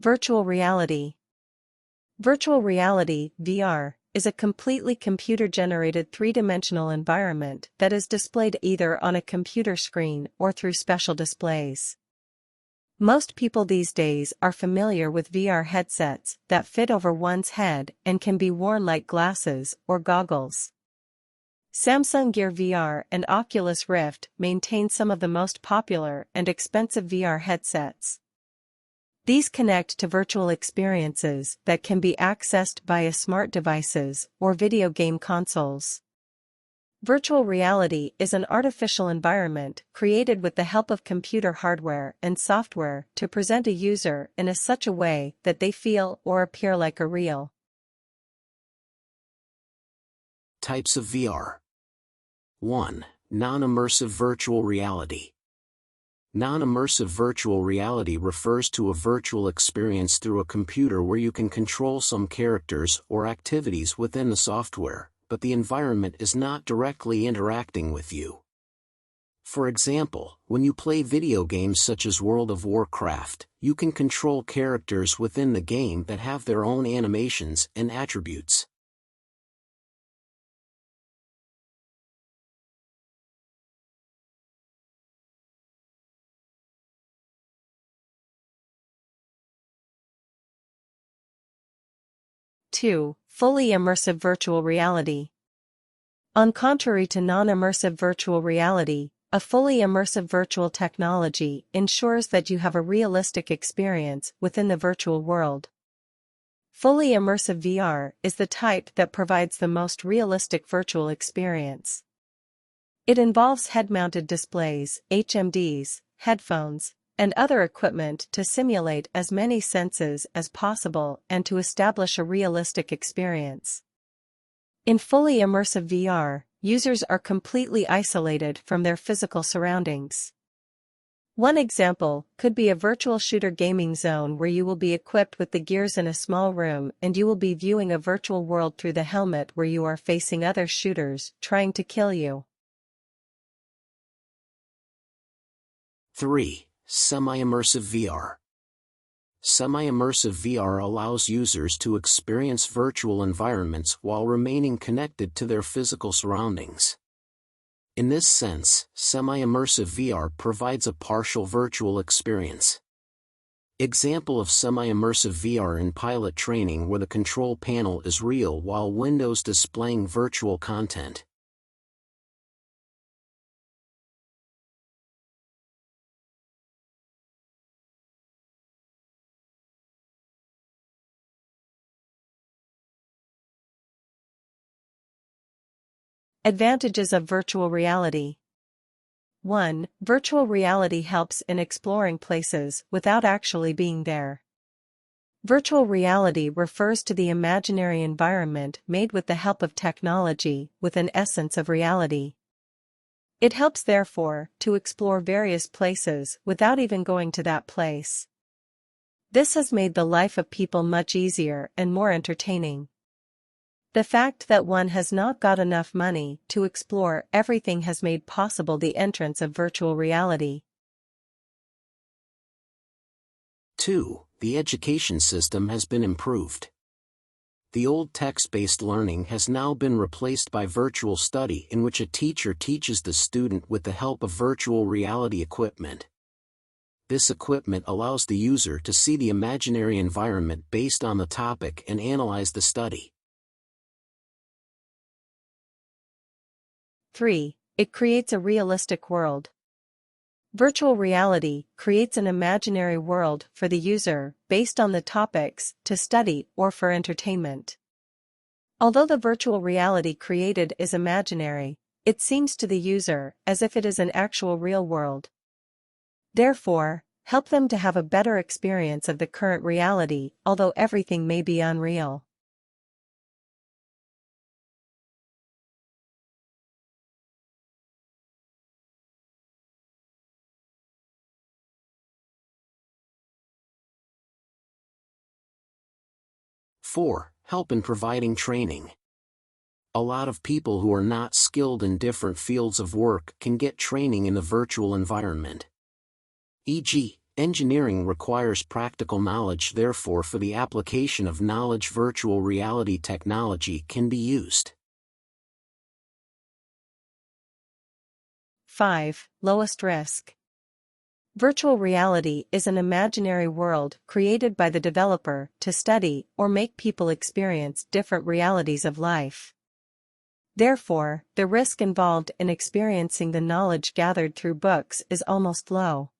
Virtual reality. Virtual reality, VR, is a completely computer-generated three-dimensional environment that is displayed either on a computer screen or through special displays. Most people these days are familiar with VR headsets that fit over one's head and can be worn like glasses or goggles. Samsung Gear VR and Oculus Rift maintain some of the most popular and expensive VR headsets. These connect to virtual experiences that can be accessed via smart devices or video game consoles. Virtual reality is an artificial environment created with the help of computer hardware and software to present a user in such a way that they feel or appear like a real. Types of VR. 1. Non-immersive virtual reality. Non-immersive virtual reality refers to a virtual experience through a computer where you can control some characters or activities within the software, but the environment is not directly interacting with you. For example, when you play video games such as World of Warcraft, you can control characters within the game that have their own animations and attributes. Two, fully immersive virtual reality. On contrary to non-immersive virtual reality, a fully immersive virtual technology ensures that you have a realistic experience within the virtual world. Fully immersive VR is the type that provides the most realistic virtual experience. It involves head-mounted displays, HMDs, headphones, and other equipment to simulate as many senses as possible and to establish a realistic experience. In fully immersive VR, users are completely isolated from their physical surroundings. One example could be a virtual shooter gaming zone where you will be equipped with the gears in a small room and you will be viewing a virtual world through the helmet where you are facing other shooters trying to kill you. 3. Semi-immersive VR. Semi-immersive VR allows users to experience virtual environments while remaining connected to their physical surroundings. In this sense, semi-immersive VR provides a partial virtual experience. Example of semi-immersive VR in pilot training where the control panel is real while windows displaying virtual content. Advantages of virtual reality. 1. Virtual reality helps in exploring places without actually being there. Virtual reality refers to the imaginary environment made with the help of technology with an essence of reality. It helps, therefore, to explore various places without even going to that place. This has made the life of people much easier and more entertaining. The fact that one has not got enough money to explore everything has made possible the entrance of virtual reality. 2. The education system has been improved. The old text-based learning has now been replaced by virtual study in which a teacher teaches the student with the help of virtual reality equipment. This equipment allows the user to see the imaginary environment based on the topic and analyze the study. 3. It creates a realistic world. Virtual reality creates an imaginary world for the user based on the topics to study or for entertainment. Although the virtual reality created is imaginary, it seems to the user as if it is an actual real world. Therefore, help them to have a better experience of the current reality, although everything may be unreal. Four, help in providing training. A lot of people who are not skilled in different fields of work can get training in the virtual environment. E.g., Engineering requires practical knowledge, therefore for the application of knowledge virtual reality technology can be used. 5. Lowest risk. Virtual reality is an imaginary world created by the developer to study or make people experience different realities of life. Therefore, the risk involved in experiencing the knowledge gathered through books is almost low.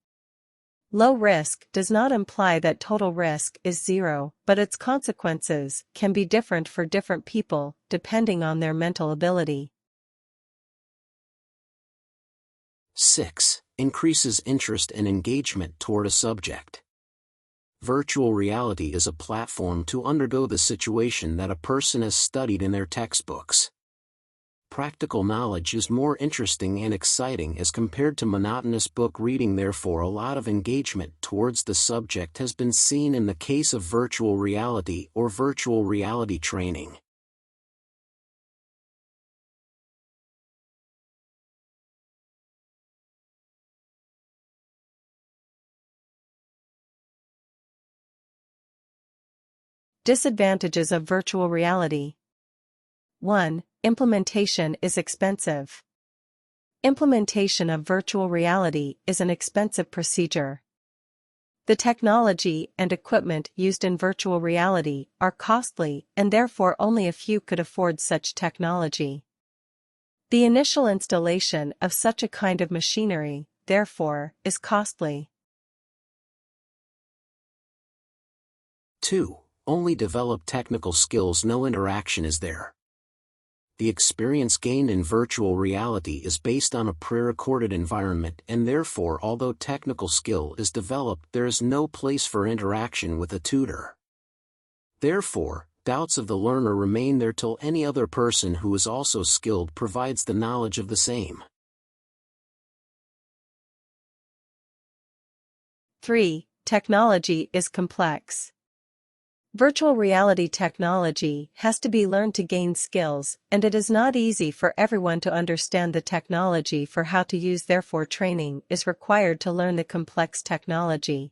Low risk does not imply that total risk is zero, but its consequences can be different for different people, depending on their mental ability. 6. Increases interest and engagement toward a subject. Virtual reality is a platform to undergo the situation that a person has studied in their textbooks. Practical knowledge is more interesting and exciting as compared to monotonous book reading, therefore a lot of engagement towards the subject has been seen in the case of virtual reality or virtual reality training. Disadvantages of virtual reality. 1. Implementation is expensive. Implementation of virtual reality is an expensive procedure. The technology and equipment used in virtual reality are costly, and therefore only a few could afford such technology. The initial installation of such a kind of machinery, therefore, is costly. 2. Only develop technical skills, no interaction is there. The experience gained in virtual reality is based on a pre-recorded environment, and therefore although technical skill is developed, there is no place for interaction with a tutor. Therefore, doubts of the learner remain there till any other person who is also skilled provides the knowledge of the same. 3. Technology is complex. Virtual reality technology has to be learned to gain skills, and it is not easy for everyone to understand the technology for how to use, therefore training is required to learn the complex technology.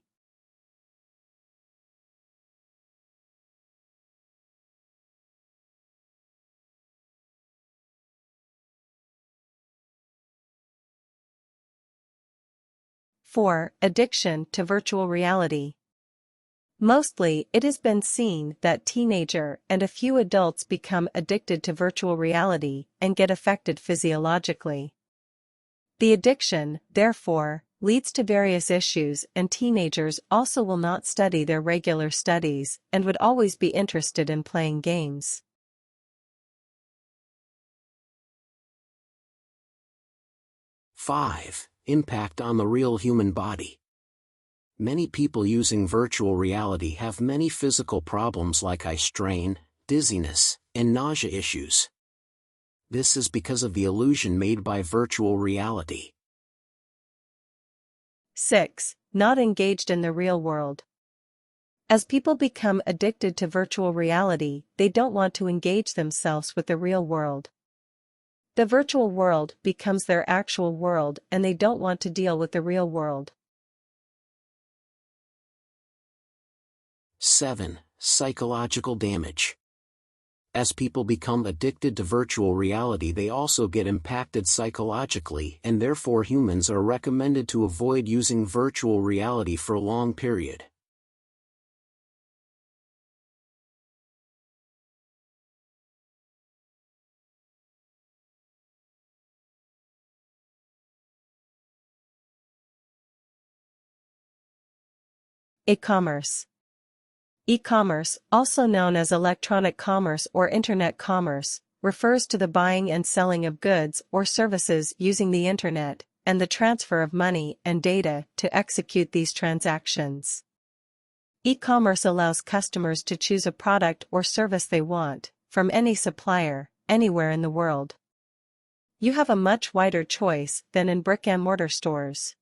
4. Addiction to virtual reality. Mostly, it has been seen that teenagers and a few adults become addicted to virtual reality and get affected physiologically. The addiction, therefore, leads to various issues, and teenagers also will not study their regular studies and would always be interested in playing games. 5. Impact on the real human body. Many people using virtual reality have many physical problems like eye strain, dizziness, and nausea issues. This is because of the illusion made by virtual reality. 6. Not engaged in the real world. As people become addicted to virtual reality, they don't want to engage themselves with the real world. The virtual world becomes their actual world, and they don't want to deal with the real world. 7. Psychological damage. As people become addicted to virtual reality, they also get impacted psychologically, and therefore humans are recommended to avoid using virtual reality for a long period. E-commerce. E-commerce, also known as electronic commerce or internet commerce, refers to the buying and selling of goods or services using the internet, and the transfer of money and data to execute these transactions. E-commerce allows customers to choose a product or service they want, from any supplier, anywhere in the world. You have a much wider choice than in brick-and-mortar stores.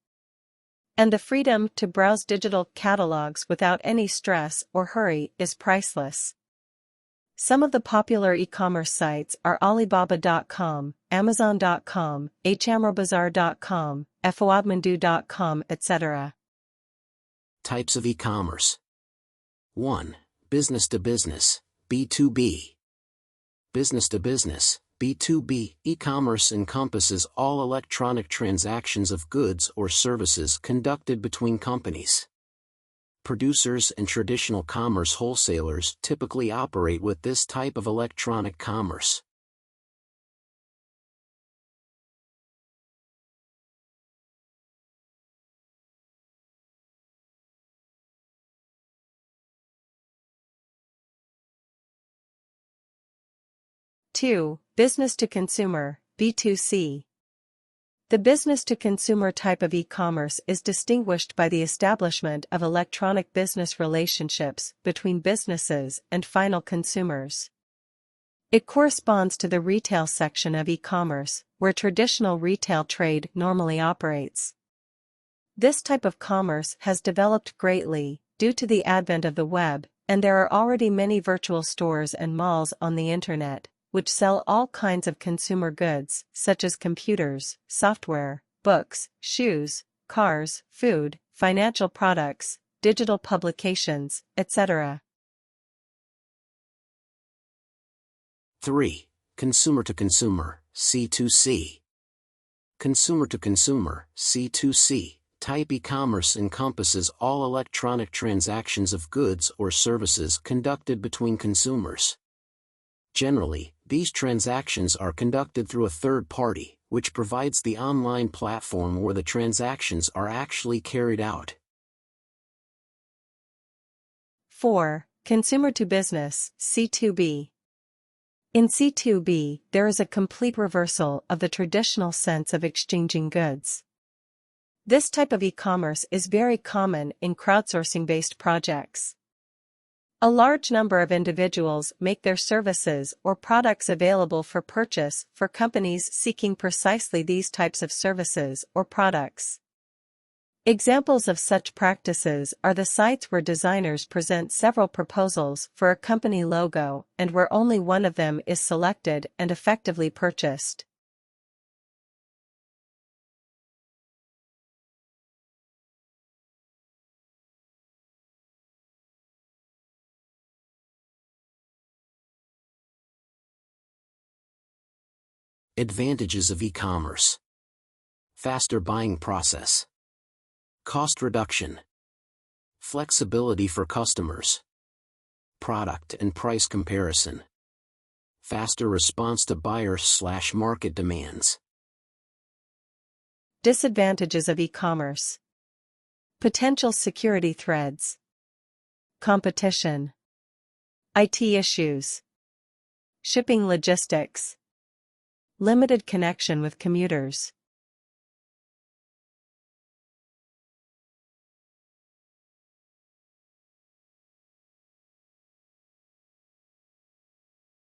And the freedom to browse digital catalogs without any stress or hurry is priceless. Some of the popular e-commerce sites are Alibaba.com, Amazon.com, HMRBazaar.com, FOAdmandu.com, etc. Types of e-commerce. 1. Business to business, B2B. Business to business, B2B, e-commerce encompasses all electronic transactions of goods or services conducted between companies. Producers and traditional commerce wholesalers typically operate with this type of electronic commerce. Two, business to consumer, B2C. The business-to-consumer type of e-commerce is distinguished by the establishment of electronic business relationships between businesses and final consumers. It corresponds to the retail section of e-commerce, where traditional retail trade normally operates. This type of commerce has developed greatly due to the advent of the web, and there are already many virtual stores and malls on the internet, which sell all kinds of consumer goods, such as computers, software, books, shoes, cars, food, financial products, digital publications, etc. 3. Consumer to consumer, C2C. Consumer to consumer, C2C, type e-commerce encompasses all electronic transactions of goods or services conducted between consumers. Generally, these transactions are conducted through a third party, which provides the online platform where the transactions are actually carried out. 4. Consumer to business, C2B. In C2B, there is a complete reversal of the traditional sense of exchanging goods. This type of e-commerce is very common in crowdsourcing-based projects. A large number of individuals make their services or products available for purchase for companies seeking precisely these types of services or products. Examples of such practices are the sites where designers present several proposals for a company logo and where only one of them is selected and effectively purchased. Advantages of e-commerce. Faster buying process. Cost reduction. Flexibility for customers. Product and price comparison. Faster response to buyer/market demands. Disadvantages of e-commerce. Potential security threats. Competition. IT issues. Shipping logistics. Limited connection with commuters.